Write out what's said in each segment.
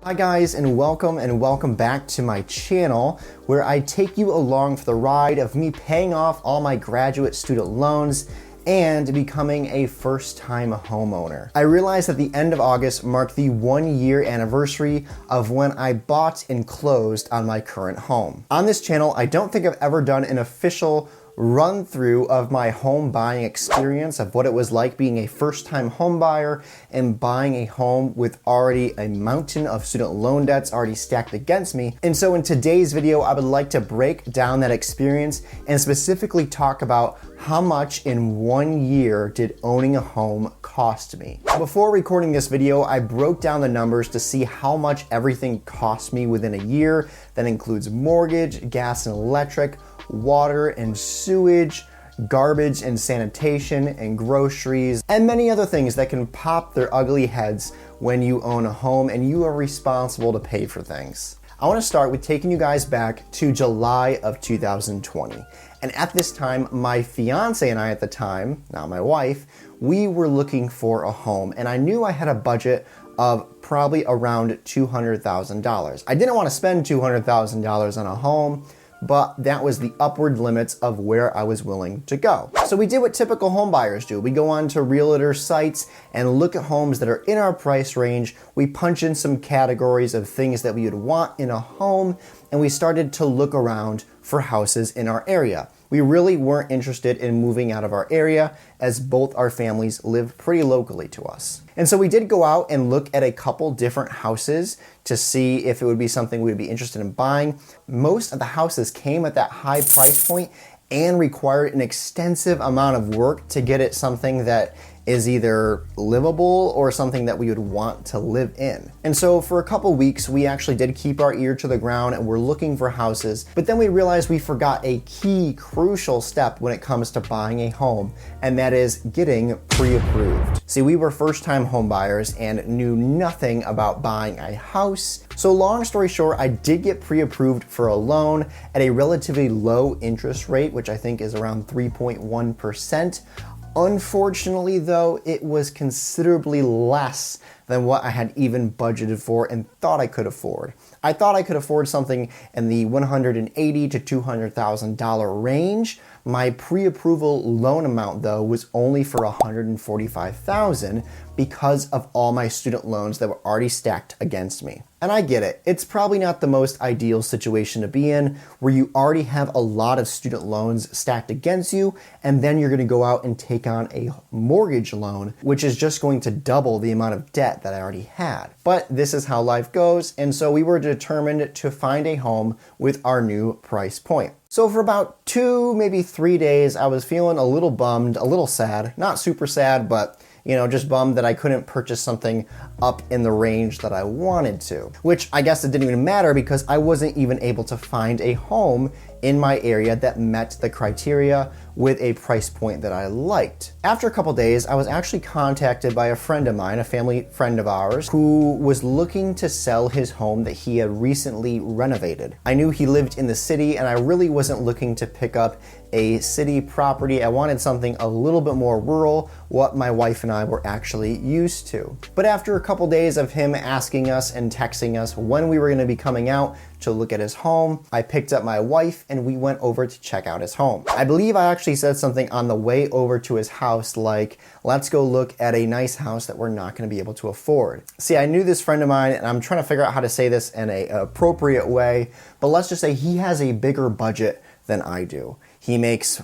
Hi guys, and welcome back to my channel where I take you along for the ride of me paying off all my graduate student loans and becoming a first-time homeowner. I realized that the end of August marked the 1-year anniversary of when I bought and closed on my current home. On this channel, I don't think I've ever done an official run through of my home buying experience, of what it was like being a first-time home buyer and buying a home with already a mountain of student loan debts already stacked against me. And so in today's video, I would like to break down that experience and specifically talk about how much in 1 year did owning a home cost me. Before recording this video, I broke down the numbers to see how much everything cost me within a year. That includes mortgage, gas and electric, water and sewage, garbage and sanitation and groceries, and many other things that can pop their ugly heads when you own a home and you are responsible to pay for things. I want to start with taking you guys back to July of 2020. And at this time, my fiance and I at the time, now my wife, we were looking for a home, and I knew I had a budget of probably around $200,000. I didn't want to spend $200,000 on a home, but that was the upward limits of where I was willing to go. So we did what typical home buyers do. We go on to realtor sites and look at homes that are in our price range. We punch in some categories of things that we would want in a home, and we started to look around for houses in our area. We really weren't interested in moving out of our area, as both our families live pretty locally to us. And so we did go out and look at a couple different houses to see if it would be something we would be interested in buying. Most of the houses came at that high price point and required an extensive amount of work to get it something that is either livable or something that we would want to live in. And so for a couple weeks, we actually did keep our ear to the ground and we're looking for houses, but then we realized we forgot a key crucial step when it comes to buying a home, and that is getting pre-approved. See, we were first-time home buyers and knew nothing about buying a house. So long story short, I did get pre-approved for a loan at a relatively low interest rate, which I think is around 3.1%. Unfortunately though, it was considerably less than what I had even budgeted for and thought I could afford. I thought I could afford something in the $180,000 to $200,000 range. My pre-approval loan amount though was only for $145,000 because of all my student loans that were already stacked against me. And I get it, it's probably not the most ideal situation to be in, where you already have a lot of student loans stacked against you, and then you're gonna go out and take on a mortgage loan, which is just going to double the amount of debt that I already had. But this is how life goes, and so we were determined to find a home with our new price point. So for about 2, maybe 3 days, I was feeling a little bummed, a little sad, not super sad, but just bummed that I couldn't purchase something up in the range that I wanted to, which I guess it didn't even matter because I wasn't even able to find a home in my area that met the criteria with a price point that I liked. After a couple days, I was actually contacted by a friend of mine, a family friend of ours, who was looking to sell his home that he had recently renovated. I knew he lived in the city and I really wasn't looking to pick up a city property. I wanted something a little bit more rural, what my wife and I were actually used to. But after a couple days of him asking us and texting us when we were gonna be coming out to look at his home, I picked up my wife and we went over to check out his home. I believe I actually said something on the way over to his house like, let's go look at a nice house that we're not gonna be able to afford. See, I knew this friend of mine, and I'm trying to figure out how to say this in an appropriate way, but let's just say he has a bigger budget than I do. He makes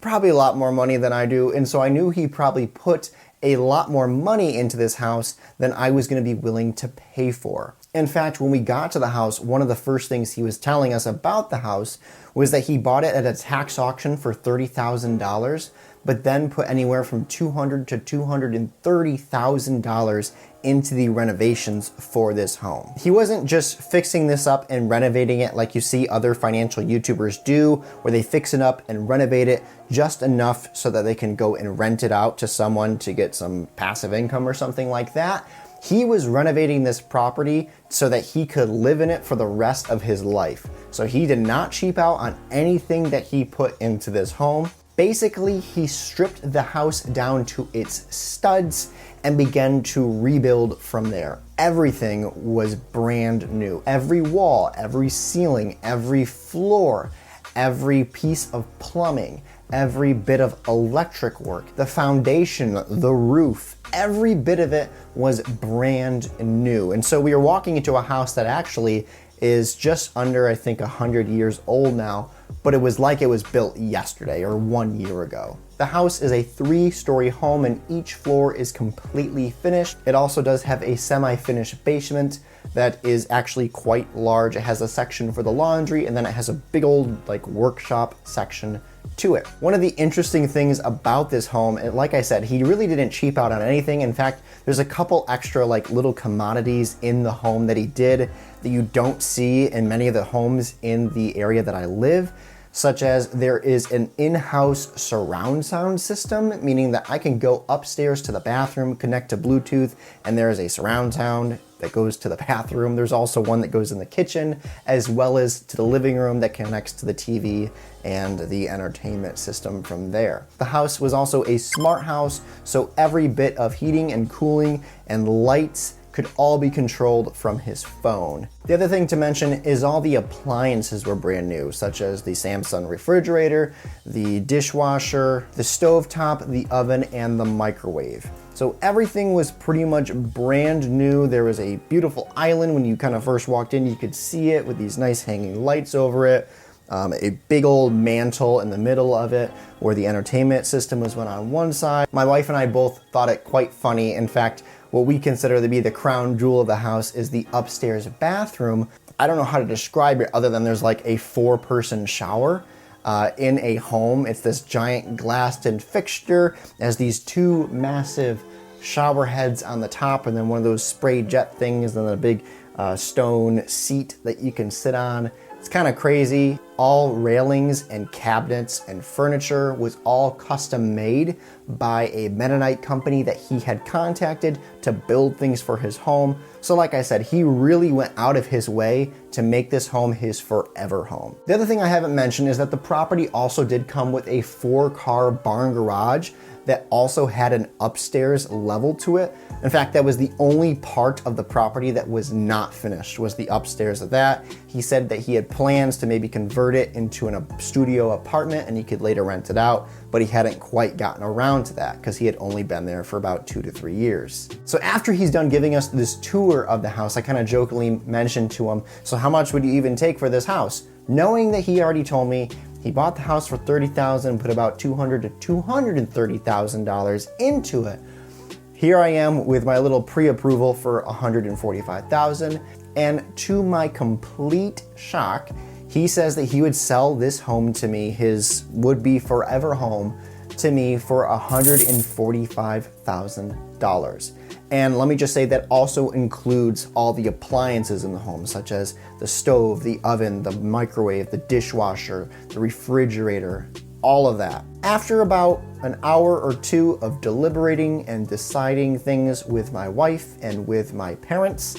probably a lot more money than I do, and so I knew he probably put a lot more money into this house than I was gonna be willing to pay for. In fact, when we got to the house, one of the first things he was telling us about the house was that he bought it at a tax auction for $30,000, but then put anywhere from $200,000 to $230,000 into the renovations for this home. He wasn't just fixing this up and renovating it like you see other financial YouTubers do, where they fix it up and renovate it just enough so that they can go and rent it out to someone to get some passive income or something like that. He was renovating this property so that he could live in it for the rest of his life. So he did not cheap out on anything that he put into this home. Basically, he stripped the house down to its studs and began to rebuild from there. everything was brand new. Every wall, every ceiling, every floor, every piece of plumbing, every bit of electric work, the foundation, the roof, every bit of it was brand new. And so we were walking into a house that actually is just under, I think, 100 years old now, but it was like it was built yesterday or 1 year ago. The house is a 3-story home and each floor is completely finished. It also does have a semi-finished basement that is actually quite large. It has a section for the laundry and then it has a big old workshop section to it. One of the interesting things about this home, and like I said, he really didn't cheap out on anything. In fact, there's a couple extra little commodities in the home that he did that you don't see in many of the homes in the area that I live, such as there is an in-house surround sound system, meaning that I can go upstairs to the bathroom, connect to Bluetooth, and there is a surround sound that goes to the bathroom. There's also one that goes in the kitchen, as well as to the living room that connects to the TV and the entertainment system from there. The house was also a smart house, so every bit of heating and cooling and lights could all be controlled from his phone. The other thing to mention is all the appliances were brand new, such as the Samsung refrigerator, the dishwasher, the stovetop, the oven, and the microwave. So everything was pretty much brand new. There was a beautiful island when you kind of first walked in. You could see it with these nice hanging lights over it. A big old mantle in the middle of it where the entertainment system was on one side. My wife and I both thought it quite funny. In fact, what we consider to be the crown jewel of the house is the upstairs bathroom. I don't know how to describe it other than there's like a 4-person shower in a home. It's this giant glassed-in fixture. It has these 2 massive shower heads on the top and then one of those spray jet things and then a big stone seat that you can sit on. It's kind of crazy. All railings and cabinets and furniture was all custom made by a Mennonite company that he had contacted to build things for his home. So like I said, he really went out of his way to make this home his forever home. The other thing I haven't mentioned is that the property also did come with a 4-car barn garage that also had an upstairs level to it. In fact, that was the only part of the property that was not finished, was the upstairs of that. He said that he had plans to maybe convert it into a studio apartment and he could later rent it out, but he hadn't quite gotten around to that because he had only been there for about 2 to 3 years. So after he's done giving us this tour of the house, I kind of jokingly mentioned to him, so how much would you even take for this house? Knowing that he already told me he bought the house for $30,000, put about $200,000 to $230,000 into it. Here I am with my little pre-approval for $145,000, and to my complete shock, he says that he would sell this home to me, his would-be forever home, to me for $145,000. And let me just say that also includes all the appliances in the home, such as the stove, the oven, the microwave, the dishwasher, the refrigerator, all of that. After about an hour or 2 of deliberating and deciding things with my wife and with my parents,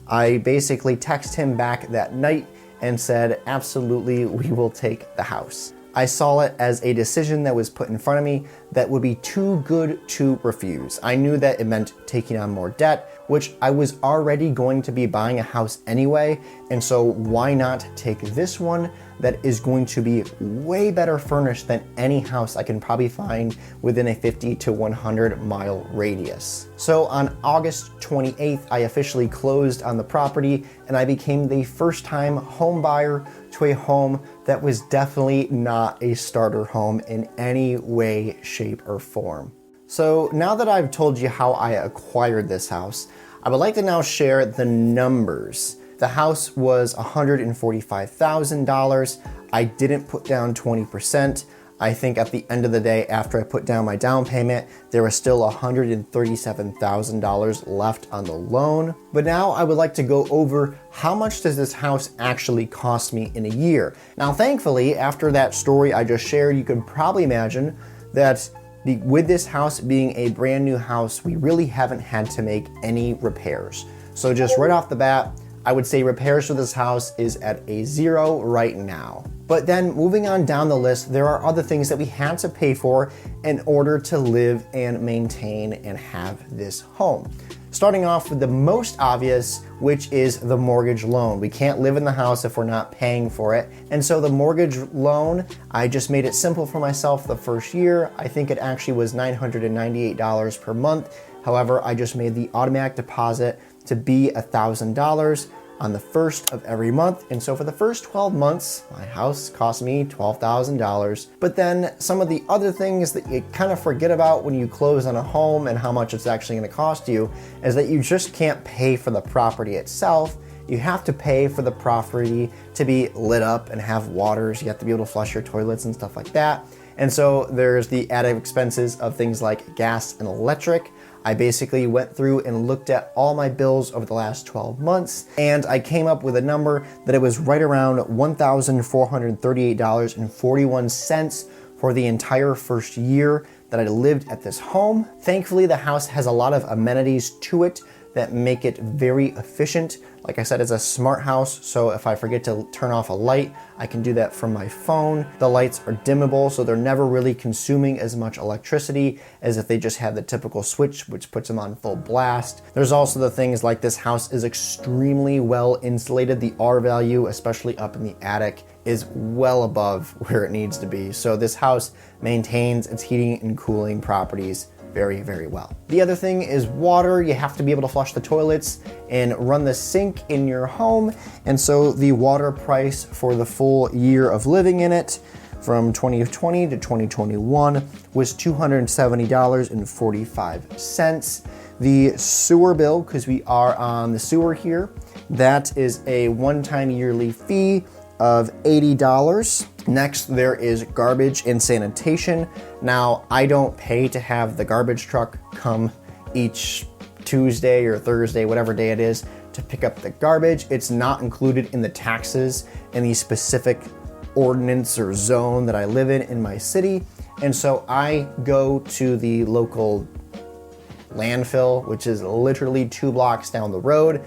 I basically texted him back that night and said, absolutely, we will take the house. I saw it as a decision that was put in front of me that would be too good to refuse. I knew that it meant taking on more debt, which I was already going to be buying a house anyway, and so why not take this one that is going to be way better furnished than any house I can probably find within a 50 to 100 mile radius. So on August 28th, I officially closed on the property and I became the first time home buyer to a home that was definitely not a starter home in any way, shape, or form. So now that I've told you how I acquired this house, I would like to now share the numbers. The house was $145,000. I didn't put down 20%. I think at the end of the day, after I put down my down payment, there was still $137,000 left on the loan. But now I would like to go over how much does this house actually cost me in a year. Now, thankfully, after that story I just shared, you could probably imagine that with this house being a brand new house, we really haven't had to make any repairs. So just right off the bat, I would say repairs to this house is at a 0 right now. But then moving on down the list, there are other things that we had to pay for in order to live and maintain and have this home. Starting off with the most obvious, which is the mortgage loan. We can't live in the house if we're not paying for it. And so the mortgage loan, I just made it simple for myself the first year. I think it actually was $998 per month. However, I just made the automatic deposit to be $1,000 on the first of every month. And so for the first 12 months, my house cost me $12,000. But then some of the other things that you kind of forget about when you close on a home and how much it's actually gonna cost you is that you just can't pay for the property itself. You have to pay for the property to be lit up and have waters. You have to be able to flush your toilets and stuff like that. And so there's the added expenses of things like gas and electric. I basically went through and looked at all my bills over the last 12 months, and I came up with a number that it was right around $1,438.41 for the entire first year that I lived at this home. Thankfully, the house has a lot of amenities to it that make it very efficient. Like I said, it's a smart house, so if I forget to turn off a light, I can do that from my phone. The lights are dimmable, so they're never really consuming as much electricity as if they just had the typical switch, which puts them on full blast. There's also the things like this house is extremely well insulated. The R value, especially up in the attic, is well above where it needs to be. So this house maintains its heating and cooling properties very, very well. The other thing is water. You have to be able to flush the toilets and run the sink in your home. And so the water price for the full year of living in it from 2020 to 2021 was $270.45. The sewer bill, because we are on the sewer here, that is a one-time yearly fee of $80. Next, there is garbage and sanitation. Now, I don't pay to have the garbage truck come each Tuesday or Thursday, whatever day it is, to pick up the garbage. It's not included in the taxes in the specific ordinance or zone that I live in my city. And so I go to the local landfill, which is literally 2 blocks down the road.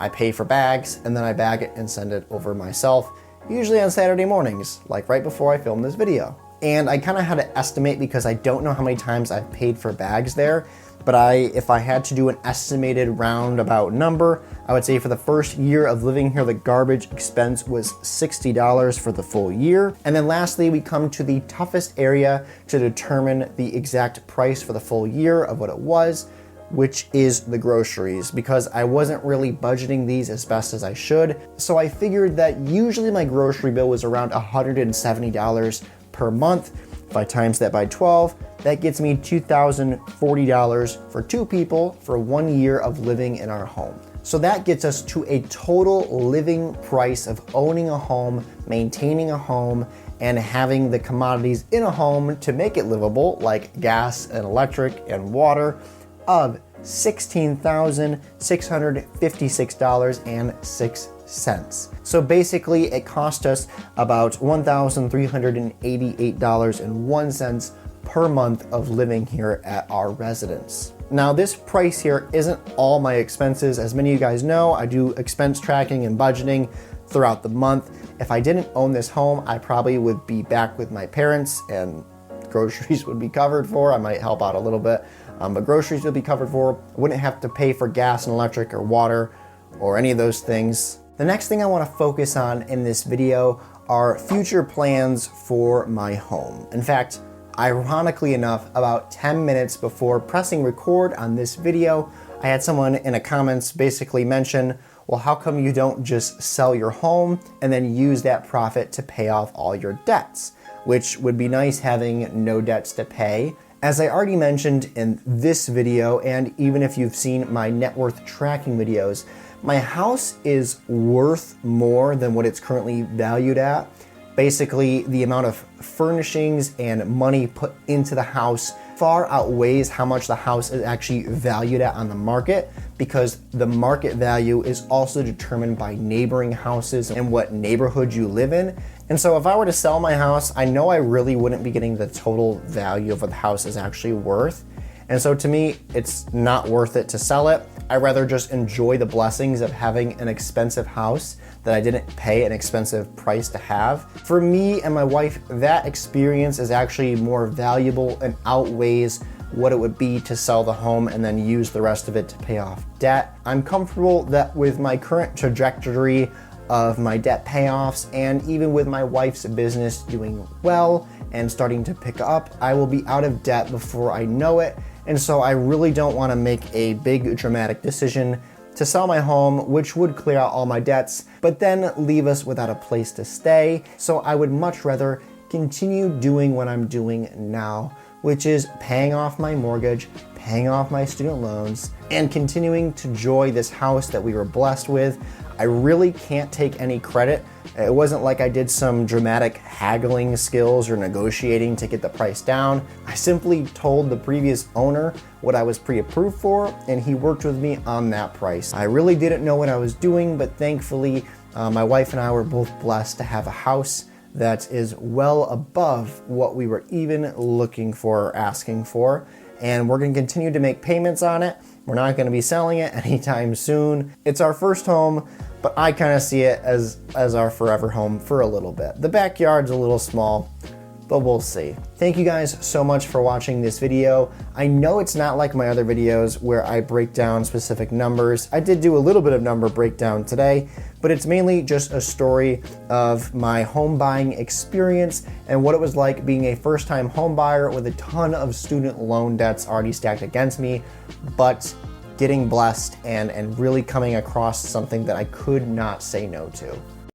I pay for bags, and then I bag it and send it over myself, usually on Saturday mornings, like right before I film this video. And I kind of had to estimate because I don't know how many times I've paid for bags there, but if I had to do an estimated roundabout number, I would say for the first year of living here, the garbage expense was $60 for the full year. And then lastly, we come to the toughest area to determine the exact price for the full year of what it was, which is the groceries, because I wasn't really budgeting these as best as I should. So I figured that usually my grocery bill was around $170 per month. If I times that by 12, that gets me $2,040 for 2 people for 1 year of living in our home. So that gets us to a total living price of owning a home, maintaining a home, and having the commodities in a home to make it livable, like gas and electric and water, of $16,656.06. So basically it cost us about $1,388.01 per month of living here at our residence. Now this price here isn't all my expenses. As many of you guys know, I do expense tracking and budgeting throughout the month. If I didn't own this home, I probably would be back with my parents and groceries would be covered for. I might help out a little bit. But groceries would be covered for. I wouldn't have to pay for gas and electric or water or any of those things. The next thing I want to focus on in this video are future plans for my home. In fact, ironically enough, about 10 minutes before pressing record on this video, I had someone in the comments basically mention, well, how come you don't just sell your home and then use that profit to pay off all your debts? Which would be nice having no debts to pay. As I already mentioned in this video, and even if you've seen my net worth tracking videos, my house is worth more than what it's currently valued at. Basically, the amount of furnishings and money put into the house far outweighs how much the house is actually valued at on the market, because the market value is also determined by neighboring houses and what neighborhood you live in. And so if I were to sell my house, I know I really wouldn't be getting the total value of what the house is actually worth. And so to me, it's not worth it to sell it. I'd rather just enjoy the blessings of having an expensive house that I didn't pay an expensive price to have. For me and my wife, that experience is actually more valuable and outweighs what it would be to sell the home and then use the rest of it to pay off debt. I'm comfortable that with my current trajectory of my debt payoffs and even with my wife's business doing well and starting to pick up, I will be out of debt before I know it. And so I really don't want to make a big dramatic decision to sell my home, which would clear out all my debts, but then leave us without a place to stay. So I would much rather continue doing what I'm doing now, which is paying off my mortgage, paying off my student loans, and continuing to enjoy this house that we were blessed with. I really can't take any credit. It wasn't like I did some dramatic haggling skills or negotiating to get the price down. I simply told the previous owner what I was pre-approved for, and he worked with me on that price. I really didn't know what I was doing, but thankfully, my wife and I were both blessed to have a house that is well above what we were even looking for or asking for. And we're gonna continue to make payments on it. We're not gonna be selling it anytime soon. It's our first home, but I kind of see it as our forever home for a little bit. The backyard's a little small, but we'll see. Thank you guys so much for watching this video. I know it's not like my other videos where I break down specific numbers. I did do a little bit of number breakdown today, but it's mainly just a story of my home buying experience and what it was like being a first-time home buyer with a ton of student loan debts already stacked against me, but getting blessed and really coming across something that I could not say no to.